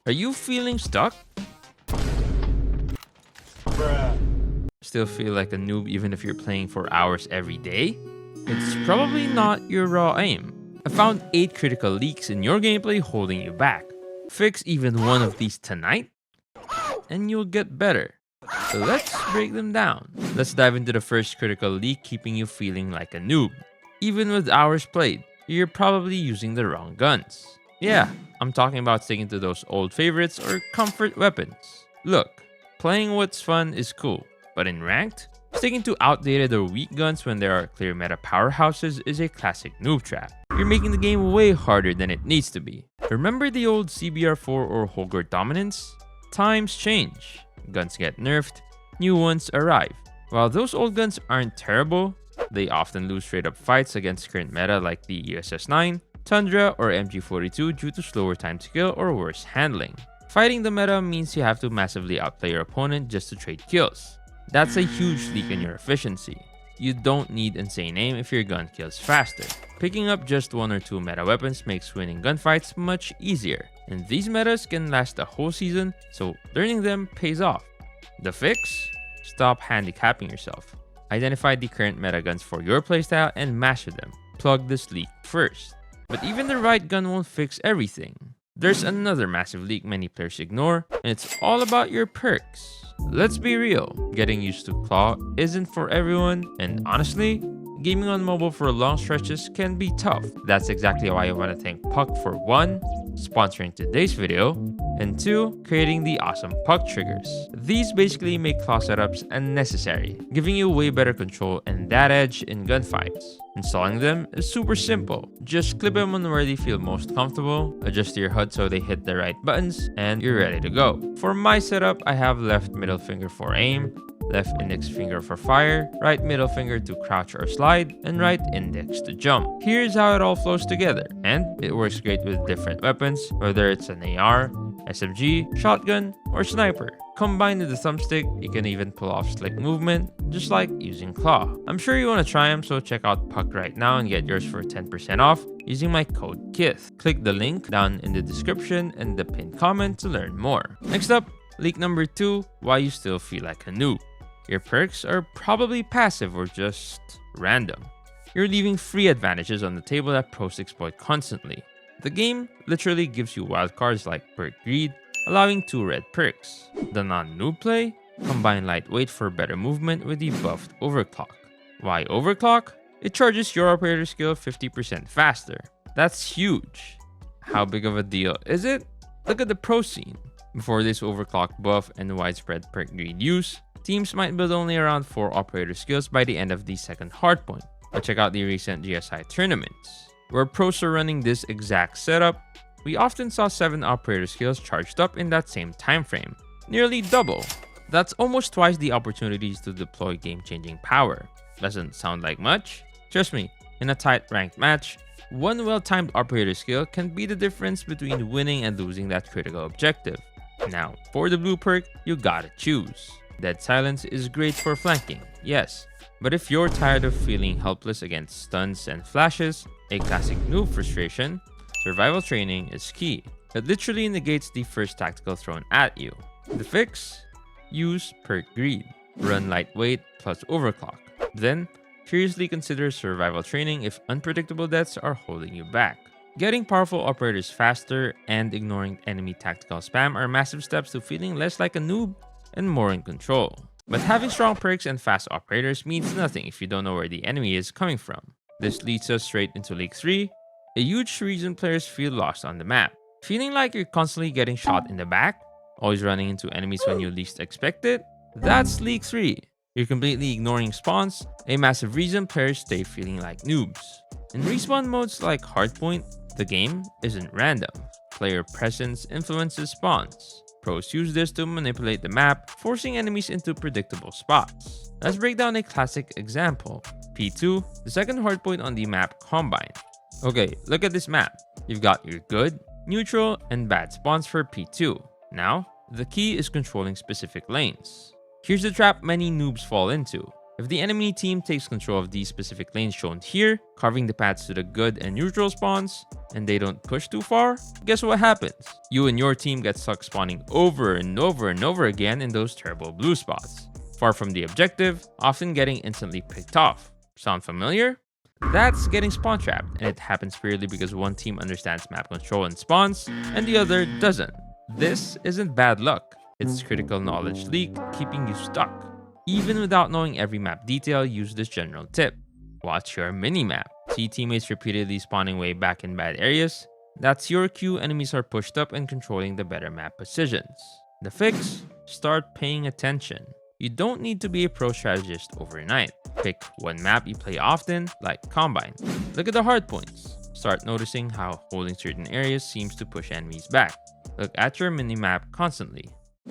Are you feeling stuck? Still feel like a noob even if you're playing for hours every day? It's probably not your raw aim. I found 8 critical leaks in your gameplay holding you back. Fix even one of these tonight, and you'll get better. So let's break them down. Let's dive into the first critical leak keeping you feeling like a noob. Even with hours played, you're probably using the wrong guns. Yeah, I'm talking about sticking to those old favorites or comfort weapons. Look, playing what's fun is cool, but in ranked, sticking to outdated or weak guns when there are clear meta powerhouses is a classic noob trap. You're making the game way harder than it needs to be. Remember the old CBR4 or Holger dominance? Times change. Guns get nerfed, new ones arrive. While those old guns aren't terrible, they often lose straight up fights against current meta like the USS-9, Tundra, or MG42 due to slower time to kill or worse handling. Fighting the meta means you have to massively outplay your opponent just to trade kills. That's a huge leak in your efficiency. You don't need insane aim if your gun kills faster. Picking up just 1 or 2 meta weapons makes winning gunfights much easier, and these metas can last a whole season, so learning them pays off. The fix? Stop handicapping yourself. Identify the current meta guns for your playstyle and master them. Plug this leak first. But even the right gun won't fix everything. There's another massive leak many players ignore, and it's all about your perks. Let's be real, getting used to Claw isn't for everyone, and honestly, gaming on mobile for long stretches can be tough. That's exactly why I want to thank Puck for 1, sponsoring today's video, and 2, creating the awesome Puck triggers. These basically make claw setups unnecessary, giving you way better control and that edge in gunfights. Installing them is super simple. Just clip them on where they feel most comfortable, adjust your HUD so they hit the right buttons, and you're ready to go. For my setup, I have left middle finger for aim, left index finger for fire, right middle finger to crouch or slide, and right index to jump. Here's how it all flows together, and it works great with different weapons, whether it's an AR, SMG, shotgun, or sniper. Combined with the thumbstick, you can even pull off slick movement, just like using claw. I'm sure you want to try them, so check out Puck right now and get yours for 10% off using my code KITH. Click the link down in the description and the pinned comment to learn more. Next up, leak number 2, why you still feel like a noob. Your perks are probably passive or just random. You're leaving free advantages on the table that pros exploit constantly. The game literally gives you wildcards like Perk Greed, allowing 2 red perks. The non-noob play? Combine lightweight for better movement with the buffed overclock. Why overclock? It charges your operator skill 50% faster. That's huge. How big of a deal is it? Look at the pro scene. Before this overclock buff and widespread Perk Greed use, teams might build only around 4 operator skills by the end of the second hardpoint. But check out the recent GSI tournaments, where pros are running this exact setup. We often saw 7 operator skills charged up in that same time frame, nearly double. That's almost twice the opportunities to deploy game-changing power. Doesn't sound like much? Trust me, in a tight ranked match, 1 well-timed operator skill can be the difference between winning and losing that critical objective. Now, for the blue perk, you gotta choose. Dead Silence is great for flanking, yes, but if you're tired of feeling helpless against stuns and flashes, a classic noob frustration, survival training is key. It literally negates the first tactical thrown at you. The fix? Use Perk Greed. Run lightweight plus overclock. Then, seriously consider survival training if unpredictable deaths are holding you back. Getting powerful operators faster and ignoring enemy tactical spam are massive steps to feeling less like a noob and more in control. But having strong perks and fast operators means nothing if you don't know where the enemy is coming from. This leads us straight into League 3, a huge reason players feel lost on the map. Feeling like you're constantly getting shot in the back, always running into enemies when you least expect it? That's League 3. You're completely ignoring spawns, a massive reason players stay feeling like noobs. In respawn modes like Hardpoint, the game isn't random. Player presence influences spawns. Pros use this to manipulate the map, forcing enemies into predictable spots. Let's break down a classic example. P2, the second hardpoint on the map Combine. Okay, look at this map. You've got your good, neutral, and bad spawns for P2. Now, the key is controlling specific lanes. Here's the trap many noobs fall into. If the enemy team takes control of these specific lanes shown here, carving the paths to the good and neutral spawns, and they don't push too far, guess what happens? You and your team get stuck spawning over and over and over again in those terrible blue spots, far from the objective, often getting instantly picked off. Sound familiar? That's getting spawn trapped, and it happens purely because one team understands map control and spawns, and the other doesn't. This isn't bad luck, it's critical knowledge leak keeping you stuck. Even without knowing every map detail, use this general tip. Watch your mini-map. See teammates repeatedly spawning way back in bad areas? That's your cue enemies are pushed up and controlling the better map positions. The fix? Start paying attention. You don't need to be a pro strategist overnight. Pick one map you play often, like Combine. Look at the hard points. Start noticing how holding certain areas seems to push enemies back. Look at your minimap constantly.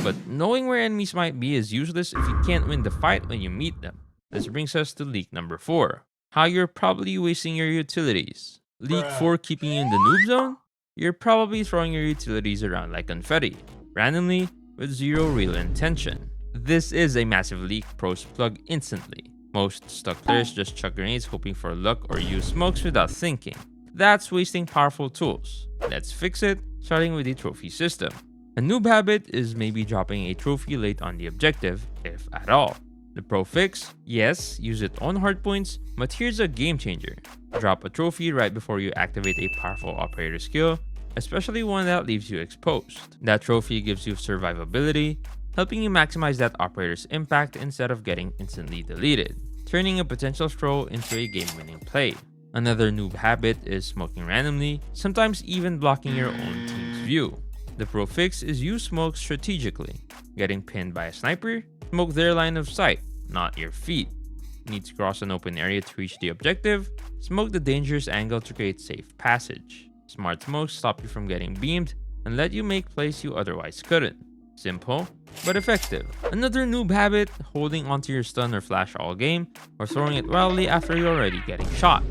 But knowing where enemies might be is useless if you can't win the fight when you meet them. This brings us to leak number 4. How you're probably wasting your utilities. Leak 4 keeping you in the noob zone? You're probably throwing your utilities around like confetti, randomly, with zero real intention. This is a massive leak pros plug instantly. Most stuck players just chuck grenades hoping for luck or use smokes without thinking. That's wasting powerful tools. Let's fix it, starting with the trophy system. A noob habit is maybe dropping a trophy late on the objective, if at all. The pro fix? Yes, use it on hardpoints, but here's a game changer. Drop a trophy right before you activate a powerful operator skill, especially one that leaves you exposed. That trophy gives you survivability, helping you maximize that operator's impact instead of getting instantly deleted, turning a potential throw into a game-winning play. Another noob habit is smoking randomly, sometimes even blocking your own team's view. The pro fix is use smoke strategically. Getting pinned by a sniper? Smoke their line of sight, not your feet. Need to cross an open area to reach the objective? Smoke the dangerous angle to create safe passage. Smart smokes stop you from getting beamed and let you make plays you otherwise couldn't. Simple, but effective. Another noob habit, holding onto your stun or flash all game, or throwing it wildly after you're already getting shot.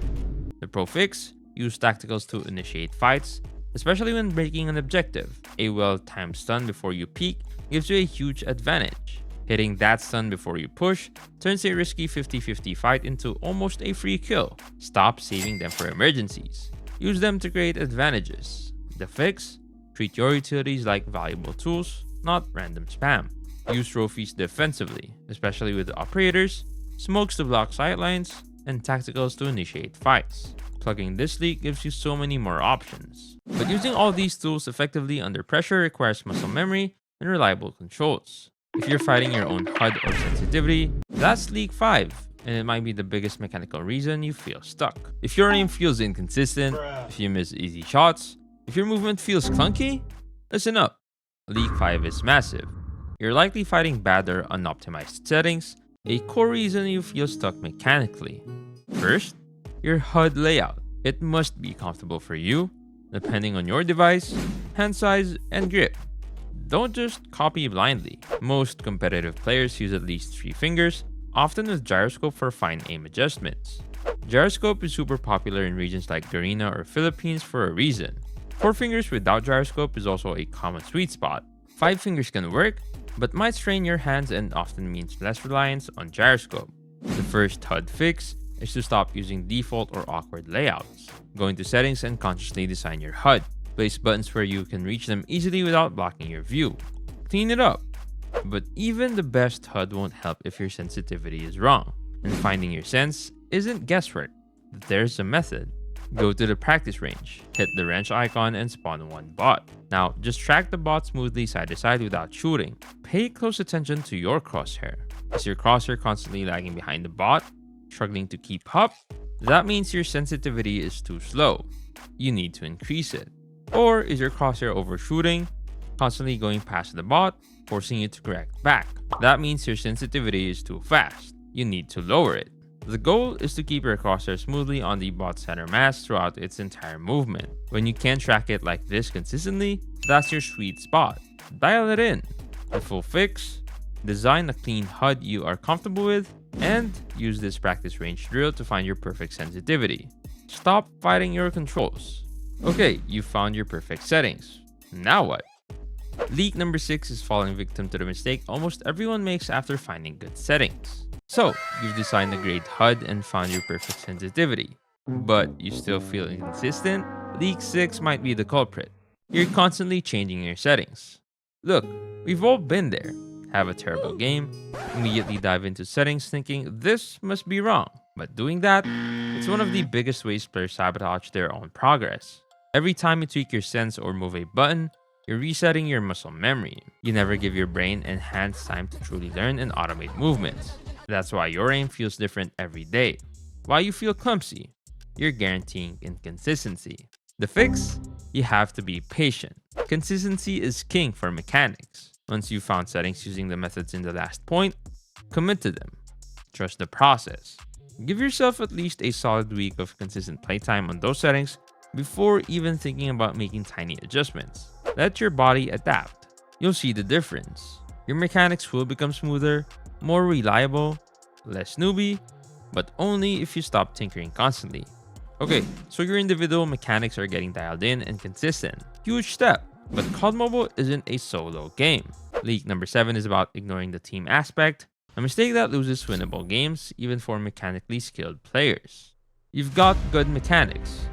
The pro fix, use tacticals to initiate fights, especially when breaking an objective. A well-timed stun before you peek gives you a huge advantage. Hitting that stun before you push turns a risky 50-50 fight into almost a free kill. Stop saving them for emergencies. Use them to create advantages. The fix, treat your utilities like valuable tools, not random spam. Use trophies defensively, especially with operators, smokes to block sightlines, and tacticals to initiate fights. Plugging this leak gives you so many more options. But using all these tools effectively under pressure requires muscle memory and reliable controls. If you're fighting your own HUD or sensitivity, that's leak 5, and it might be the biggest mechanical reason you feel stuck. If your aim feels inconsistent, if you miss easy shots, if your movement feels clunky, listen up. Leak 5 is massive. You're likely fighting bad or unoptimized settings, a core reason you feel stuck mechanically. First, your HUD layout. It must be comfortable for you, depending on your device, hand size, and grip. Don't just copy blindly. Most competitive players use at least 3 fingers, often with gyroscope for fine aim adjustments. Gyroscope is super popular in regions like Garena or Philippines for a reason. 4 fingers without gyroscope is also a common sweet spot. 5 fingers can work, but might strain your hands and often means less reliance on gyroscope. The first HUD fix is to stop using default or awkward layouts. Go into settings and consciously design your HUD. Place buttons where you can reach them easily without blocking your view. Clean it up. But even the best HUD won't help if your sensitivity is wrong. And finding your sense isn't guesswork. There's a method. Go to the practice range, hit the wrench icon and spawn one bot. Now, just track the bot smoothly side to side without shooting. Pay close attention to your crosshair. Is your crosshair constantly lagging behind the bot? Struggling to keep up? That means your sensitivity is too slow. You need to increase it. Or is your crosshair overshooting, constantly going past the bot, forcing you to correct back? That means your sensitivity is too fast. You need to lower it. The goal is to keep your crosshair smoothly on the bot's center mass throughout its entire movement. When you can't track it like this consistently, that's your sweet spot. Dial it in. The full fix: design a clean HUD you are comfortable with, and use this practice range drill to find your perfect sensitivity. Stop fighting your controls. Okay, you found your perfect settings. Now what? Leak number 6 is falling victim to the mistake almost everyone makes after finding good settings. So, you've designed a great HUD and found your perfect sensitivity, but you still feel inconsistent? League 6 might be the culprit. You're constantly changing your settings. Look, we've all been there. Have a terrible game, immediately dive into settings thinking this must be wrong. But doing that, it's one of the biggest ways players sabotage their own progress. Every time you tweak your sense or move a button, you're resetting your muscle memory. You never give your brain and hands time to truly learn and automate movements. That's why your aim feels different every day. Why you feel clumsy. You're guaranteeing inconsistency. The fix? You have to be patient. Consistency is king for mechanics. Once you've found settings using the methods in the last point, commit to them. Trust the process. Give yourself at least a solid week of consistent playtime on those settings before even thinking about making tiny adjustments. Let your body adapt. You'll see the difference. Your mechanics will become smoother, more reliable, less newbie, but only if you stop tinkering constantly. Okay, so your individual mechanics are getting dialed in and consistent. Huge step, but COD Mobile isn't a solo game. Leak number 7 is about ignoring the team aspect, a mistake that loses winnable games even for mechanically skilled players. You've got good mechanics.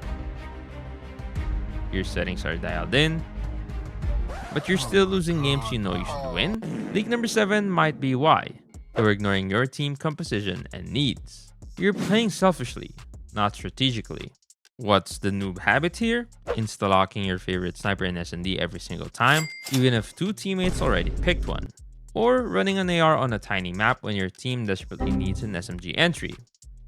Your settings are dialed in, but you're still losing games you know you should win. Leak number 7 might be why. You're ignoring your team composition and needs. You're playing selfishly, not strategically. What's the noob habit here? Insta-locking your favorite sniper in S&D every single time, even if 2 teammates already picked one. Or running an AR on a tiny map when your team desperately needs an SMG entry.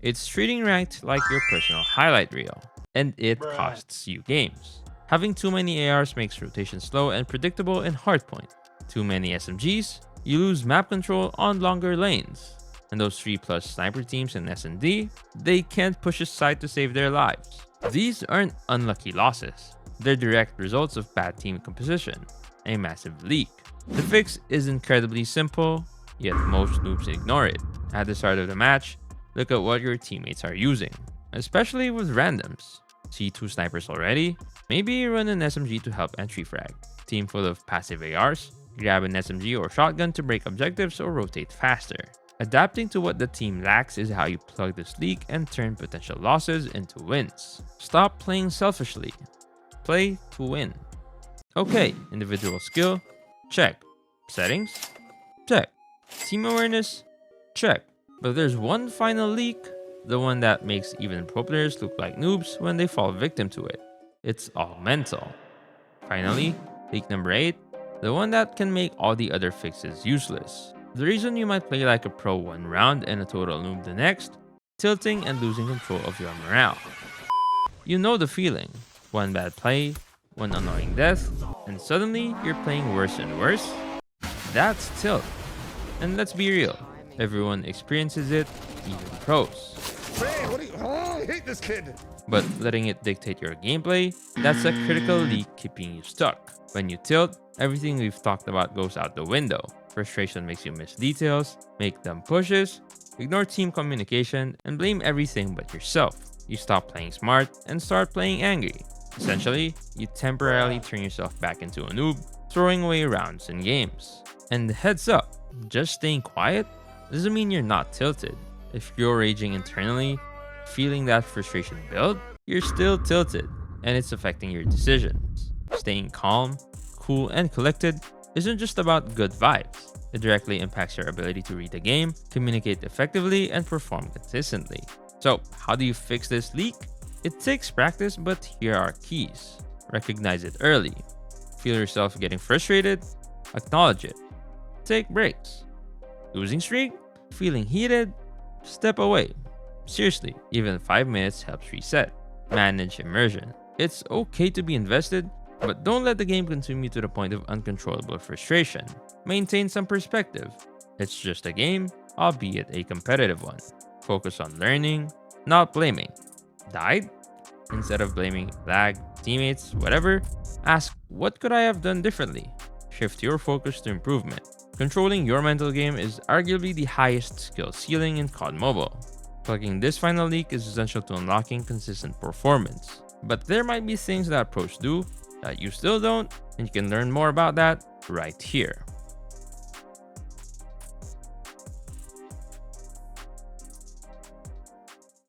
It's treating ranked like your personal highlight reel, and it costs you games. Having too many ARs makes rotation slow and predictable in hardpoint. Too many SMGs, you lose map control on longer lanes. And those 3+ sniper teams in S&D, they can't push aside to save their lives. These aren't unlucky losses. They're direct results of bad team composition, a massive leak. The fix is incredibly simple, yet most noobs ignore it. At the start of the match, look at what your teammates are using, especially with randoms. See 2 snipers already? Maybe run an SMG to help entry frag. Team full of passive ARs? Grab an SMG or shotgun to break objectives or rotate faster. Adapting to what the team lacks is how you plug this leak and turn potential losses into wins. Stop playing selfishly. Play to win. Okay, individual skill, check. Settings, check. Team awareness, check. But there's one final leak, the one that makes even pro players look like noobs when they fall victim to it. It's all mental. Finally, leak number 8, the one that can make all the other fixes useless. The reason you might play like a pro one round and a total noob the next, tilting and losing control of your morale. You know the feeling. One bad play, one annoying death, and suddenly you're playing worse and worse. That's tilt. And let's be real, everyone experiences it, even pros. I hate this kid. But letting it dictate your gameplay, that's a critical leak keeping you stuck. When you tilt, everything we've talked about goes out the window. Frustration makes you miss details, make dumb pushes, ignore team communication, and blame everything but yourself. You stop playing smart and start playing angry. Essentially, you temporarily turn yourself back into a noob, throwing away rounds in games. And heads up, just staying quiet doesn't mean you're not tilted. If you're raging internally, feeling that frustration build, you're still tilted, and it's affecting your decisions. Staying calm, cool, and collected isn't just about good vibes. It directly impacts your ability to read the game, communicate effectively, and perform consistently. So, how do you fix this leak? It takes practice, but here are keys. Recognize it early. Feel yourself getting frustrated? Acknowledge it. Take breaks. Losing streak? Feeling heated? Step away. Seriously, even 5 minutes helps reset. Manage immersion. It's okay to be invested, but don't let the game consume you to the point of uncontrollable frustration. Maintain some perspective. It's just a game, albeit a competitive one. Focus on learning, not blaming. Died? Instead of blaming lag, teammates, whatever, ask, what could I have done differently? Shift your focus to improvement. Controlling your mental game is arguably the highest skill ceiling in COD Mobile. Plugging this final leak is essential to unlocking consistent performance. But there might be things that pros do that you still don't, and you can learn more about that right here.